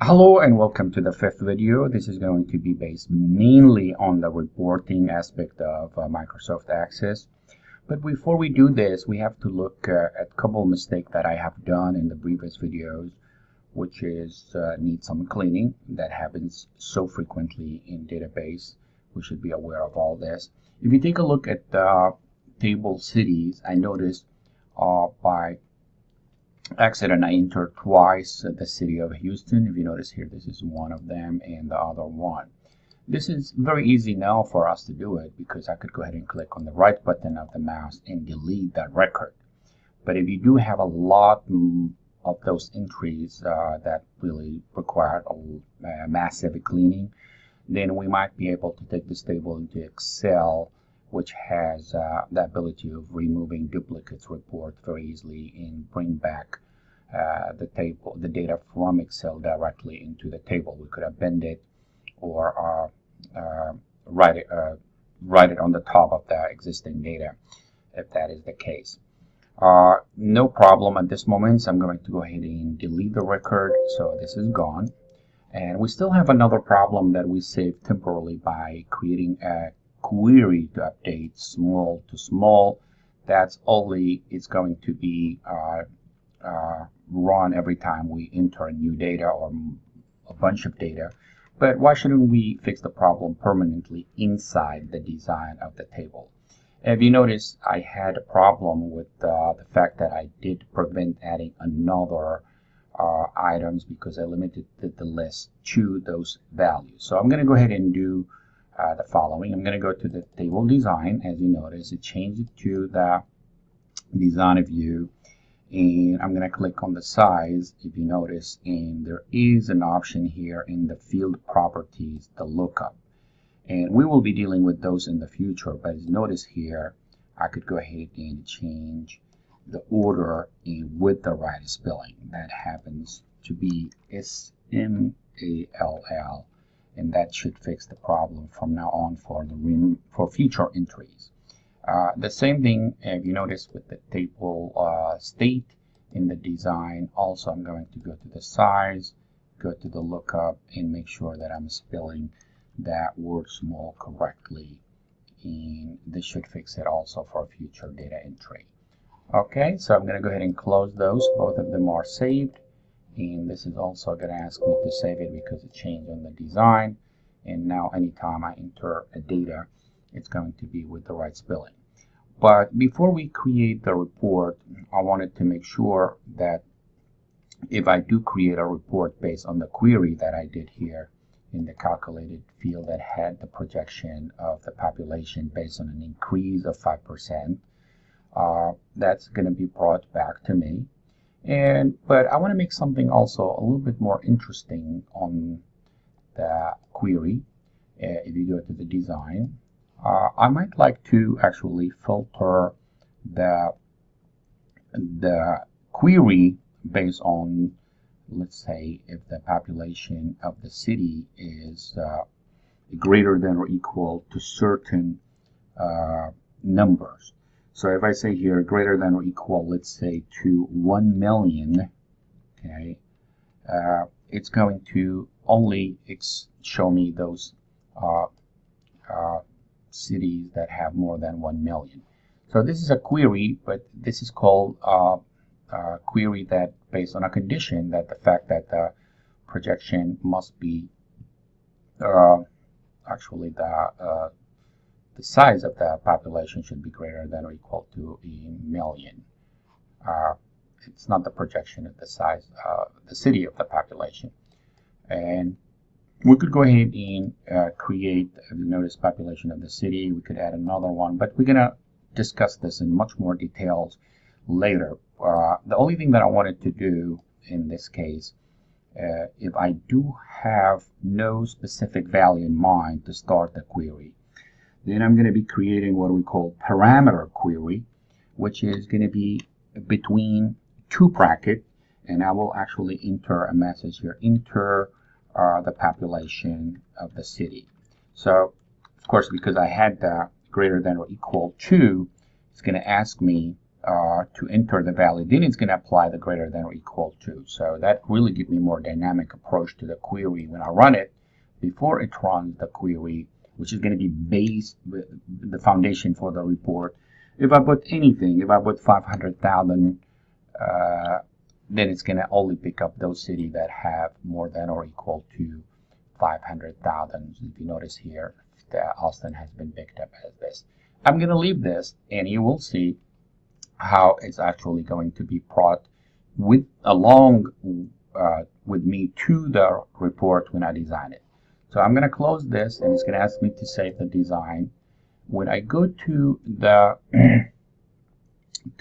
Hello and welcome to the fifth video. This is going to be based mainly on the reporting aspect of Microsoft Access. But before we do this, we have to look at a couple of mistakes that I have done in the previous videos, which is need some cleaning. That happens so frequently in database. We should be aware of all this. If you take a look at the table cities, I noticed by accident I entered twice the city of Houston. If you notice here, this is one of them and the other one. This is very easy now for us to do it because I could go ahead and click on the right button of the mouse and delete that record. But if you do have a lot of those entries that really require a massive cleaning, then we might be able to take this table into Excel, which has the ability of removing duplicates report very easily and bring back the data from Excel directly into the table. We could append it or write it on the top of the existing data if that is the case. No problem at this moment, so I'm going to go ahead and delete the record. So this is gone. And we still have another problem that we saved temporarily by creating a query to update small to small. That's only it's going to be run every time we enter new data or a bunch of data. But why shouldn't we fix the problem permanently inside the design of the table? If you notice, I had a problem with the fact that I did prevent adding another items because I limited the list to those values. So I'm going to go ahead and do the following. I'm going to go to the table design. As you notice, it changed it to the design view, and I'm going to click on the size, if you notice, and there is an option here in the field properties, the lookup, and we will be dealing with those in the future. But as you notice here, I could go ahead and change the order with the right spelling. That happens to be SMALL, and that should fix the problem from now on for future entries. The same thing, if you notice, with the table state in the design. Also, I'm going to go to the size, go to the lookup, and make sure that I'm spelling that word small correctly, and this should fix it also for future data entry. Okay, so I'm going to go ahead and close those. Both of them are saved, and this is also going to ask me to save it because it changed on the design, and now anytime I enter a data, it's going to be with the right spelling. But before we create the report, I wanted to make sure that if I do create a report based on the query that I did here in the calculated field that had the projection of the population based on an increase of 5%, that's going to be brought back to me. But I want to make something also a little bit more interesting on the query. If you go to the design, I might like to actually filter the query based on, let's say, if the population of the city is greater than or equal to certain numbers. So if I say here greater than or equal, let's say, to 1 million, okay, it's going to only show me those cities that have more than 1 million. So this is a query, but this is called a query that based on a condition that the fact that the projection must be actually the size of the population should be greater than or equal to 1 million. It's not the projection of the size, the city of the population. And we could go ahead and create, if you notice, population of the city. We could add another one, but we're going to discuss this in much more details later. The only thing that I wanted to do in this case, if I do have no specific value in mind to start the query, then I'm going to be creating what we call parameter query, which is going to be between two brackets, and I will actually enter a message here, enter the population of the city. So, of course, because I had the greater than or equal to, it's going to ask me to enter the value. Then it's going to apply the greater than or equal to. So that really gives me more dynamic approach to the query when I run it. Before it runs the query, which is going to be based with the foundation for the report. If I put anything, if I put 500,000, then it's going to only pick up those cities that have more than or equal to 500,000. If you notice here, Austin has been picked up as this. I'm going to leave this, and you will see how it's actually going to be brought with along with me to the report when I design it. So I'm going to close this, and it's going to ask me to save the design. When I go to the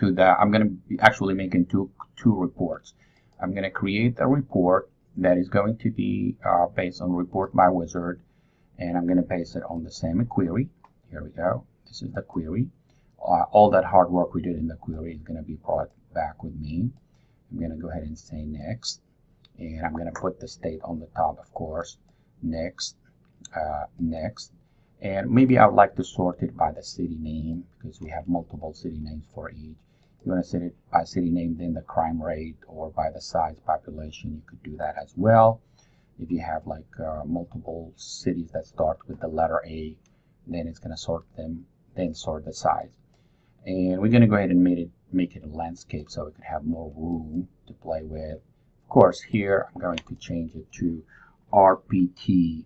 I'm going to be actually making two reports. I'm going to create a report that is going to be based on report by wizard, and I'm going to base it on the same query. Here we go. This is the query. All that hard work we did in the query is going to be brought back with me. I'm going to go ahead and say next, and I'm going to put the state on the top, of course. Next, next, and maybe I would like to sort it by the city name because we have multiple city names for each. You want to set it by city name, then the crime rate, or by the size population. You could do that as well. If you have like multiple cities that start with the letter A, then it's going to sort them, then sort the size. And we're going to go ahead and make it a landscape so we could have more room to play with. Of course, here I'm going to change it to RPT.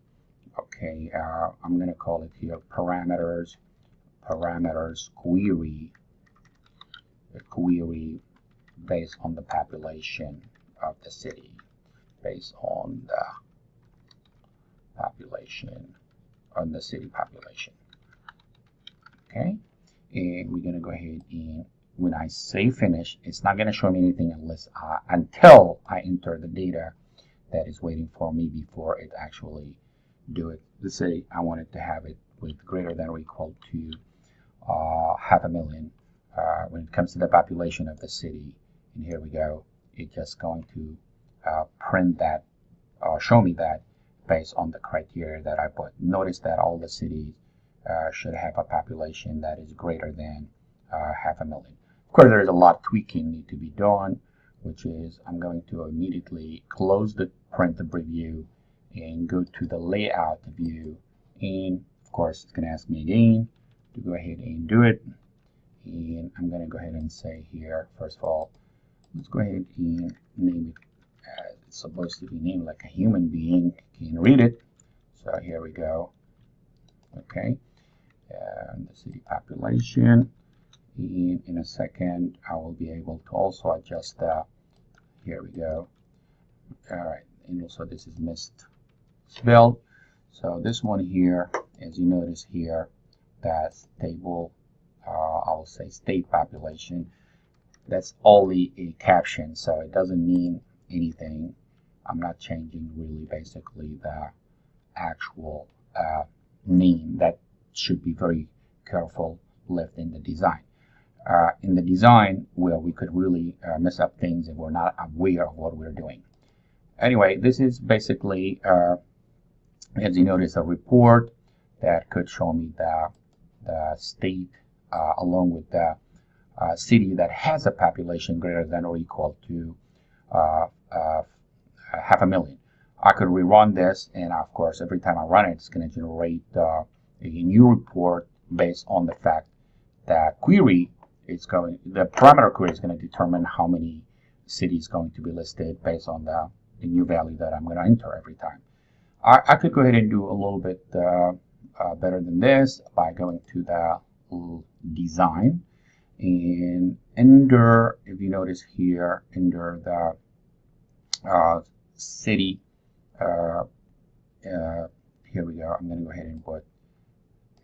Okay, I'm going to call it here parameters query based on the population of the city, based on the population on the city population. Okay, and we're going to go ahead and when I say finish, it's not going to show me anything until I enter the data that is waiting for me before it actually do it. Let's say I wanted to have it with greater than or equal to 500,000 when it comes to the population of the city. And here we go. It's just going to print that, show me that based on the criteria that I put. Notice that all the cities should have a population that is greater than 500,000. Of course, there is a lot of tweaking need to be done, which is I'm going to immediately close the print the preview and go to the layout view, and of course it's going to ask me again to go ahead and do it. And I'm going to go ahead and say here, first of all, let's go ahead and name it as it's supposed to be named, like a human being can read it. So here we go. Okay, the city population, and in a second I will be able to also adjust the, here we go. All right, and also this is misspelled. So this one here, as you notice here, that's table, I will say state population. That's only a caption, so it doesn't mean anything. I'm not changing really basically the actual name. That should be very careful left in the design. In the design where we could really mess up things if we're not aware of what we're doing. Anyway, this is basically, as you notice, a report that could show me the state along with the city that has a population greater than or equal to 500,000. I could rerun this, and of course, every time I run it, it's going to generate a new report based on the fact that query is going, the parameter query is going to determine how many cities going to be listed based on the new value that I'm going to enter every time. I could go ahead and do a little bit better than this by going to the design, and under, if you notice here, under the city, here we go. I'm going to go ahead and put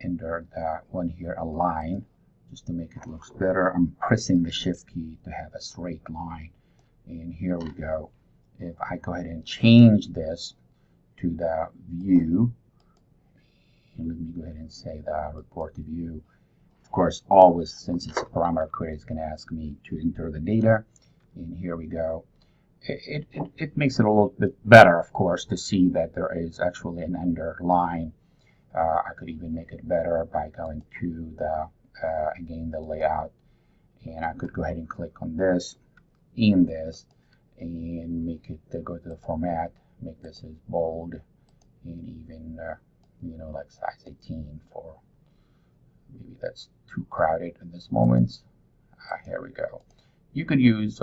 under that one here a line just to make it look better. I'm pressing the shift key to have a straight line, and here we go. If I go ahead and change this to the view, and let me go ahead and say the report to view. Of course, always, since it's a parameter query, it's going to ask me to enter the data, and here we go. It makes it a little bit better, of course, to see that there is actually an underline. I could even make it better by going to the again the layout, And I could go ahead and click on this, in this, and make it go to the format, make this as bold, and even like size 18 for maybe that's too crowded in this moment. Here we go. You could use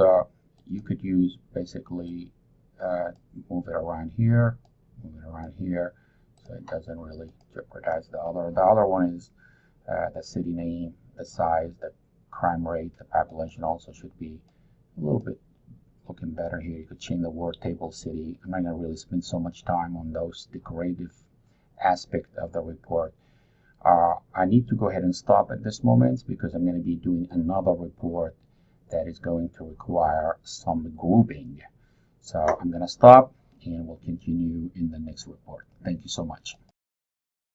basically move it around here, so it doesn't really jeopardize the other. The other one is the city name, the size, the crime rate, the population also should be a little bit looking better here. You could change the word table city. I'm not going to really spend so much time on those decorative aspect of the report. I need to go ahead and stop at this moment because I'm going to be doing another report that is going to require some grouping. So I'm going to stop and we'll continue in the next report. Thank you so much.